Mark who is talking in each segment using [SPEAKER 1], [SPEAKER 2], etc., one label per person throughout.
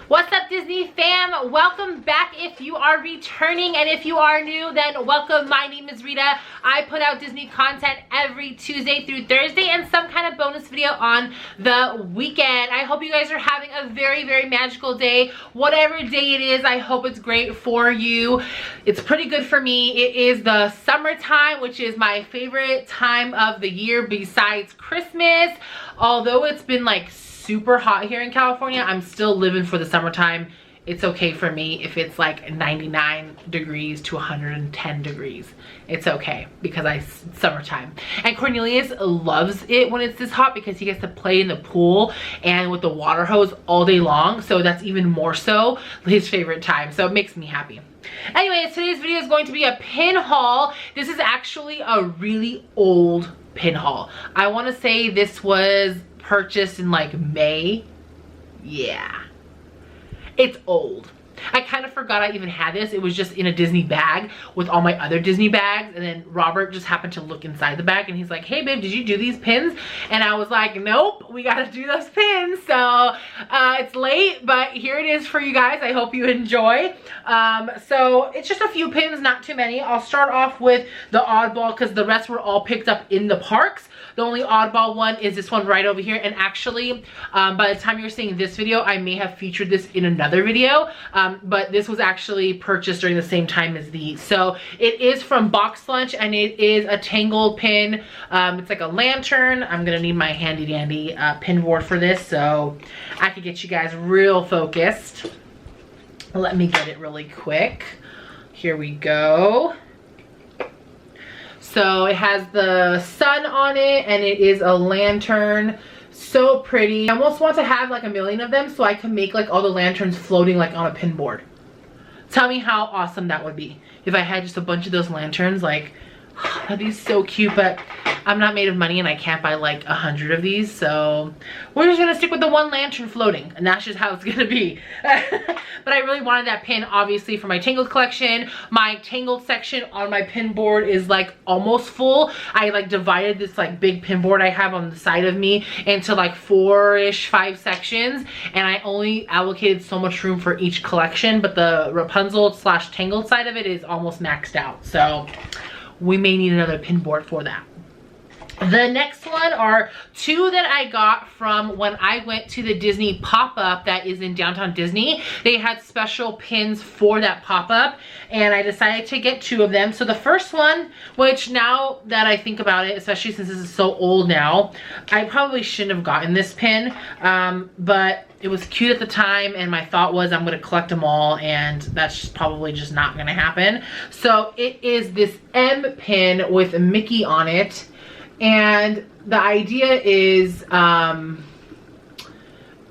[SPEAKER 1] What's up, Disney fam? Welcome back if you are returning, and if you are new, then welcome. My name is Rita. I put out Disney content every Tuesday through Thursday and some kind of bonus video on the weekend. I hope you guys are having a very, very magical day. Whatever day it is, I hope it's great for you. It's pretty good for me. It is the summertime, which is my favorite time of the year besides Christmas. Although it's been like super hot here in California, I'm still living for the summertime. It's okay for me if it's like 99 degrees to 110 degrees. It's okay because it's summertime. And Cornelius loves it when it's this hot because he gets to play in the pool and with the water hose all day long. So that's even more so his favorite time. So it makes me happy. Anyways, today's video is going to be a pin haul. This is actually a really old pin haul. I want to say this was purchased in like May. Yeah, it's old. I kind of forgot I even had this. It was just in a Disney bag with all my other Disney bags, and then Robert just happened to look inside the bag and he's like, hey babe, did you do these pins? And I was like, nope, we gotta do those pins. So it's late, but here it is for you guys. I hope you enjoy. So it's just a few pins, not too many. I'll start off with the oddball because the rest were all picked up in the parks. The only oddball one is this one right over here. And actually, by the time you're seeing this video, I may have featured this in another video. But this was actually purchased during the same time as these. So it is from Box Lunch and it is a Tangled pin. It's like a lantern. I'm gonna need my handy dandy pin board for this so I can get you guys real focused. Let me get it really quick. Here we go. So it has the sun on it and it is a lantern. So pretty. I almost want to have like a million of them so I can make like all the lanterns floating like on a pin board. Tell me how awesome that would be if I had just a bunch of those lanterns. Like, that'd be so cute, but I'm not made of money and I can't buy like 100 of these, so we're just gonna stick with the one lantern floating, and that's just how it's gonna be. But I really wanted that pin, obviously, for my Tangled collection. My Tangled section on my pin board is like almost full. I like divided this like big pin board I have on the side of me into like 5 sections, and I only allocated so much room for each collection, but the Rapunzel / Tangled side of it is almost maxed out, so we may need another pin board for that. The next one are two that I got from when I went to the Disney pop-up that is in downtown Disney. They had special pins for that pop-up and I decided to get 2 of them. So the first one, which now that I think about it, especially since this is so old now, I probably shouldn't have gotten this pin, but it was cute at the time and my thought was I'm gonna collect them all, and that's probably just not gonna happen. So it is this M pin with Mickey on it. And the idea is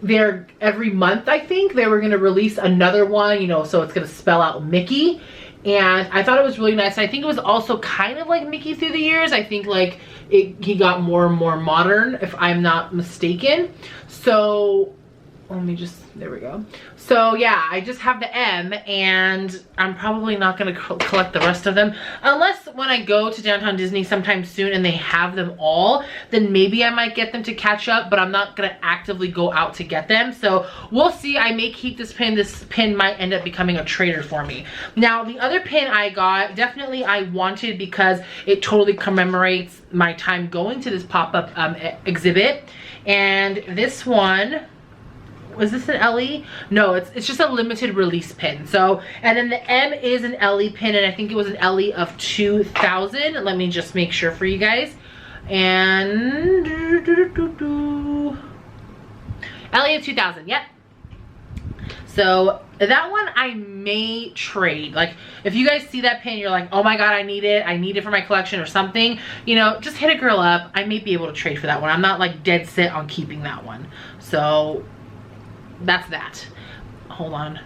[SPEAKER 1] they're every month, I think they were going to release another one, you know, so it's going to spell out Mickey. And I thought it was really nice. I think it was also kind of like Mickey through the years. I think like he got more and more modern, if I'm not mistaken. So let me just, there we go. So yeah, I just have the M and I'm probably not going to collect the rest of them unless when I go to downtown Disney sometime soon and they have them all, then maybe I might get them to catch up, but I'm not going to actively go out to get them. So we'll see. I may keep this pin. This pin might end up becoming a trader for me. Now the other pin I got, definitely I wanted because it totally commemorates my time going to this pop-up exhibit. And this one, was this an LE? No, it's just a limited release pin. So, and then the M is an LE pin, and I think it was an LE of 2000. Let me just make sure for you guys. And LE of 2000, yep. So that one I may trade. Like if you guys see that pin, you're like, oh my god, I need it for my collection or something, you know, just hit a girl up. I may be able to trade for that one. I'm not like dead set on keeping that one. So that's that. Hold on.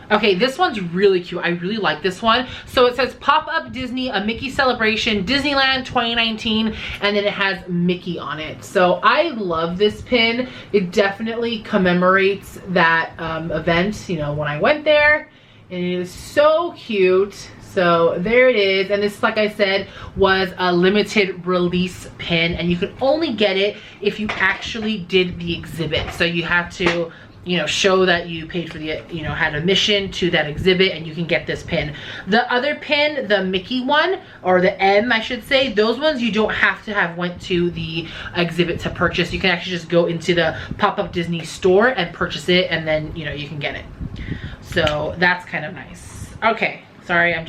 [SPEAKER 1] Okay, this one's really cute. I really like this one. So it says Pop-Up Disney, a Mickey Celebration, Disneyland 2019, and then it has Mickey on it. So I love this pin. It definitely commemorates that event, you know, when I went there. And it is so cute. So there it is, and this, like I said, was a limited release pin, and you could only get it if you actually did the exhibit. So you have to you know, show that you paid for the, you know, had admission to that exhibit, and you can get this pin. The other pin, the Mickey one, or the M I should say, those ones you don't have to have went to the exhibit to purchase. You can actually just go into the Pop-Up Disney store and purchase it, and then, you know, you can get it. So that's kind of nice. Okay, sorry, I'm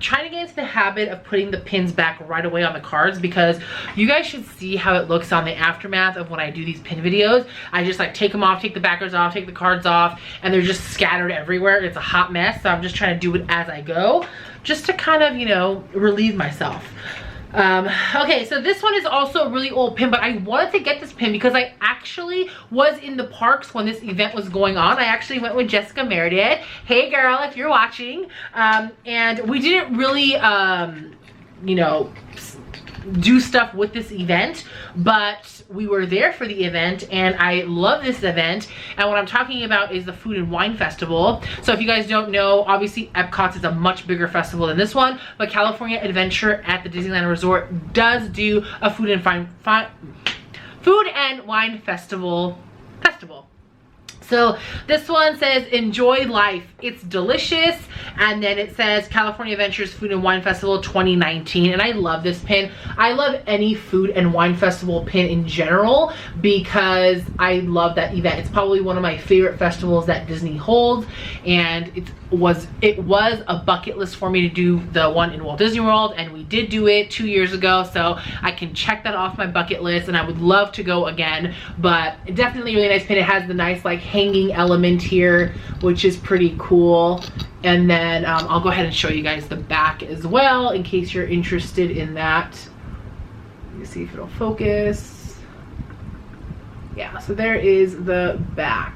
[SPEAKER 1] trying to get into the habit of putting the pins back right away on the cards, because you guys should see how it looks on the aftermath of when I do these pin videos. I just like take them off, take the backers off, take the cards off, and they're just scattered everywhere. It's a hot mess, so I'm just trying to do it as I go, just to kind of, you know, relieve myself. Okay, so this one is also a really old pin, but I wanted to get this pin because I actually was in the parks when this event was going on. I actually went with Jessica Meredith. Hey girl, if you're watching. And we didn't really, you know, do stuff with this event, but we were there for the event, and I love this event. And what I'm talking about is the Food and Wine Festival. So if you guys don't know, obviously Epcot's is a much bigger festival than this one, but California Adventure at the Disneyland Resort does do a food and wine festival. So this one says, enjoy life, it's delicious. And then it says California Adventures Food and Wine Festival 2019. And I love this pin. I love any food and wine festival pin in general, because I love that event. It's probably one of my favorite festivals that Disney holds, and it was a bucket list for me to do the one in Walt Disney World, and we did do it 2 years ago, so I can check that off my bucket list, and I would love to go again. But definitely a really nice pin. It has the nice like hanging element here, which is pretty cool. And then I'll go ahead and show you guys the back as well, in case you're interested in that. Let me see if it'll focus. Yeah, so there is the back.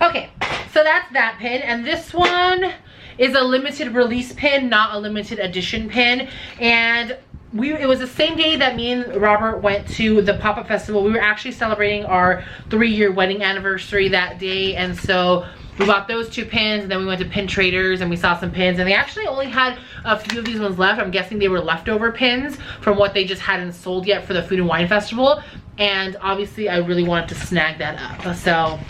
[SPEAKER 1] Okay, so that's that pin. And this one is a limited release pin, not a limited edition pin. And it was the same day that me and Robert went to the Pop-Up Festival. We were actually celebrating our 3-year wedding anniversary that day, and so we bought those 2 pins, and then we went to Pin Traders and we saw some pins, and they actually only had a few of these ones left. I'm guessing they were leftover pins from what they just hadn't sold yet for the Food and Wine Festival, and obviously I really wanted to snag that up, so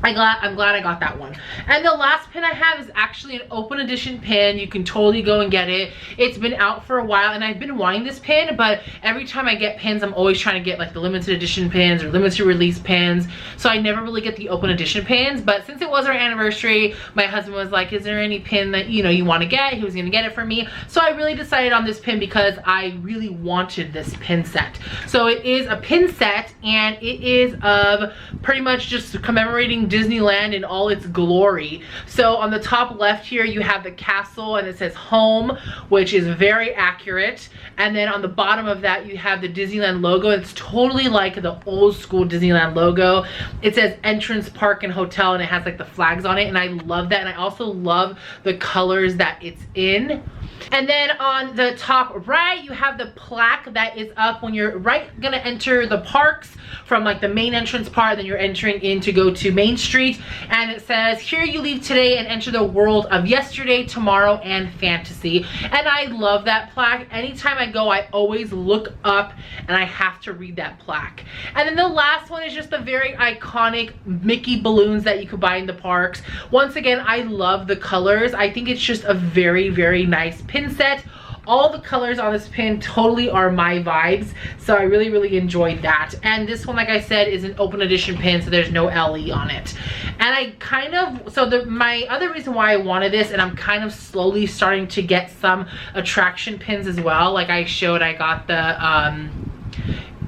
[SPEAKER 1] I'm glad I got that one. And the last pin I have is actually an open edition pin. You can totally go and get it. It's been out for a while, and I've been wanting this pin, but every time I get pins, I'm always trying to get like the limited edition pins or limited release pins. So I never really get the open edition pins. But since it was our anniversary, my husband was like, is there any pin that, you know, you want to get? He was going to get it for me. So I really decided on this pin because I really wanted this pin set. So it is a pin set, and it is of pretty much just commemorating Disneyland in all its glory. So on the top left here, you have the castle, and it says home, which is very accurate. And then on the bottom of that, you have the Disneyland logo. It's totally like the old school Disneyland logo. It says entrance, park, and hotel, and it has like the flags on it, and I love that. And I also love the colors that it's in. And then on the top right, you have the plaque that is up when you're gonna enter the parks from like the main entrance part, then you're entering in to go to Main Street, and it says, here you leave today and enter the world of yesterday, tomorrow, and fantasy. And I love that plaque. Anytime I go, I always look up and I have to read that plaque. And then the last one is just the very iconic Mickey balloons that you could buy in the parks. Once again, I love the colors. I think it's just a very, very nice pin set. All the colors on this pin totally are my vibes, so I really, really enjoyed that. And this one, like I said, is an open edition pin, so there's no LE on it. And I kind of, so my other reason why I wanted this, and I'm kind of slowly starting to get some attraction pins as well. Like I showed, I got the,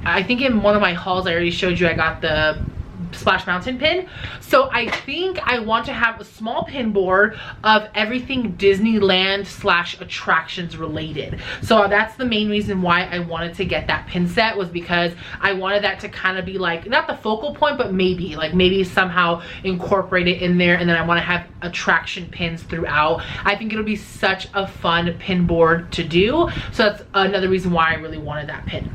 [SPEAKER 1] I think in one of my hauls I already showed you, I got the Splash Mountain pin. So I think I want to have a small pin board of everything Disneyland / attractions related. So that's the main reason why I wanted to get that pin set, was because I wanted that to kind of be like, not the focal point, but maybe somehow incorporate it in there. And then I want to have attraction pins throughout. I think it'll be such a fun pin board to do. So that's another reason why I really wanted that pin.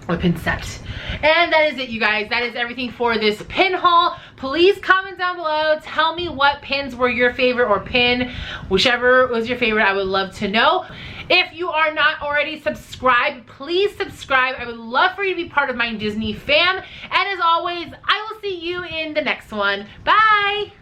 [SPEAKER 1] Or pin set. And that is it, you guys. That is everything for this pin haul. Please comment down below, tell me what pins were your favorite, or pin, whichever was your favorite. I would love to know. If you are not already subscribed, please subscribe. I would love for you to be part of my Disney fam. And as always, I will see you in the next one. Bye!